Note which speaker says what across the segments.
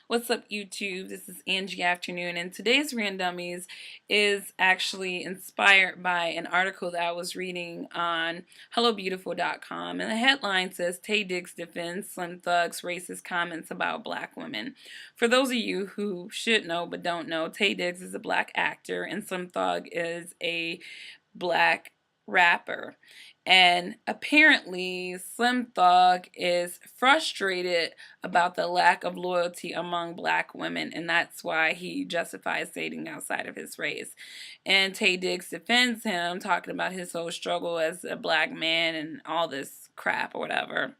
Speaker 1: What's up, YouTube? This is Angie Afternoon, and today's Randomies is actually inspired by an article that I was reading on HelloBeautiful.com, and the headline says, Tay Diggs defends Slim Thug's racist comments about black women. For those of you who should know but don't know, Tay Diggs is a black actor, and Slim Thug is a black rapper. And apparently, Slim Thug is frustrated about the lack of loyalty among black women, and that's why he justifies dating outside of his race. And Tay Diggs defends him, talking about his whole struggle as a black man and all this crap or whatever.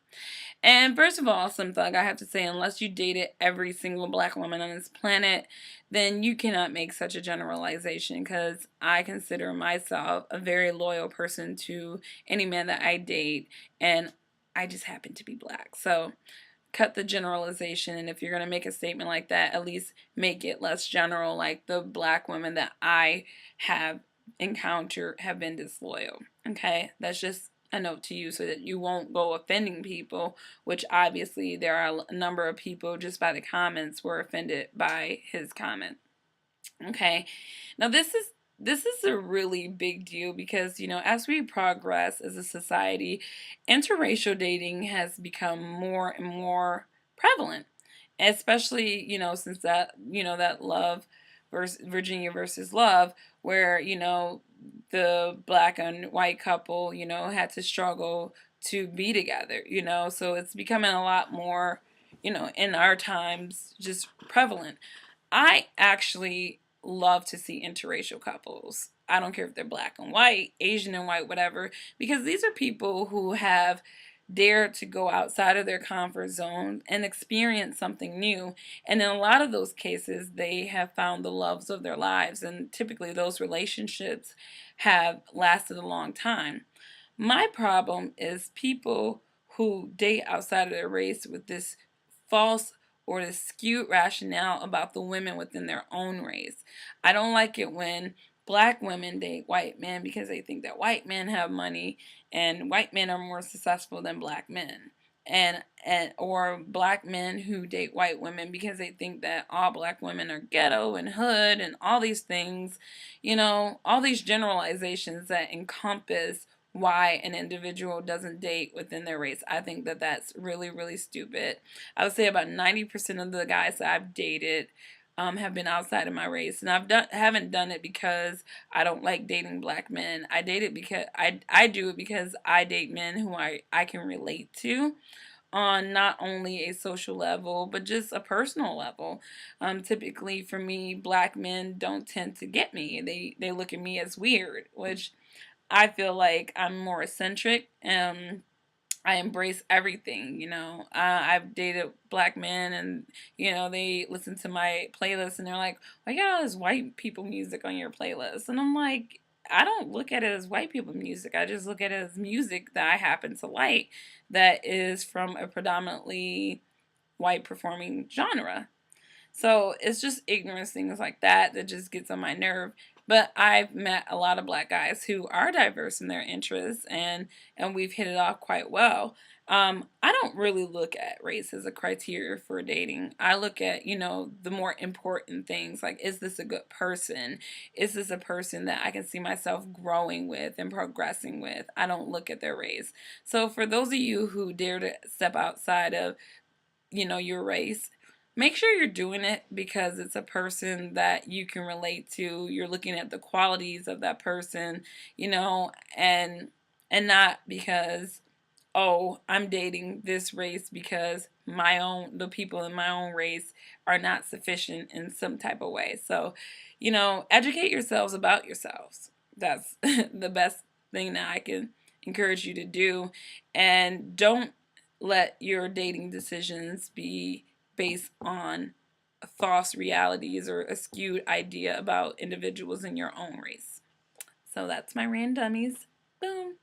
Speaker 1: And first of all, Slim Thug, I have to say, unless you dated every single black woman on this planet, then you cannot make such a generalization, because I consider myself a very loyal person to any man that I date, and I just happen to be black. So cut the generalization, and if you're going to make a statement like that, at least make it less general, like the black women that I have encountered have been disloyal. Okay? That's just a note to you so that you won't go offending people, which obviously there are a number of people just by the comments were offended by his comment. Okay, now this is a really big deal because, you know, as we progress as a society, interracial dating has become more and more prevalent, especially, you know, since that, you know, that Love versus Virginia versus Love, where, you know, the black and white couple, you know, had to struggle to be together, you know, so it's becoming a lot more, you know, in our times, just prevalent. I actually love to see interracial couples. I don't care if they're black and white, Asian and white, whatever, because these are people who have dared to go outside of their comfort zone and experience something new. And in a lot of those cases, they have found the loves of their lives, and typically those relationships have lasted a long time. My problem is people who date outside of their race with this false or the skewed rationale about the women within their own race. I don't like it when black women date white men because they think that white men have money and white men are more successful than black men. And or black men who date white women because they think that all black women are ghetto and hood and all these things, you know, all these generalizations that encompass why an individual doesn't date within their race. I think that that's really, really stupid. I would say about 90% of the guys that I've dated have been outside of my race, and haven't done it because I don't like dating black men. I date it because I do it because I date men who I can relate to on not only a social level but just a personal level. Typically for me, black men don't tend to get me. They look at me as weird, which I feel like I'm more eccentric. I embrace everything, you know. I've dated black men, and, you know, they listen to my playlist and they're like, why you got all this white people music on your playlist? And I'm like, I don't look at it as white people music. I just look at it as music that I happen to like that is from a predominantly white performing genre. So it's just ignorance, things like that, that just gets on my nerve. But I've met a lot of black guys who are diverse in their interests, and we've hit it off quite well. I don't really look at race as a criteria for dating. I look at, you know, the more important things, like, is this a good person? Is this a person that I can see myself growing with and progressing with? I don't look at their race. So for those of you who dare to step outside of, you know, your race, make sure you're doing it because it's a person that you can relate to. You're looking at the qualities of that person, you know, and not because, oh, I'm dating this race because the people in my own race are not sufficient in some type of way. So, you know, educate yourselves about yourselves. That's the best thing that I can encourage you to do. And don't let your dating decisions be based on false realities or a skewed idea about individuals in your own race. So that's my randomies. Boom.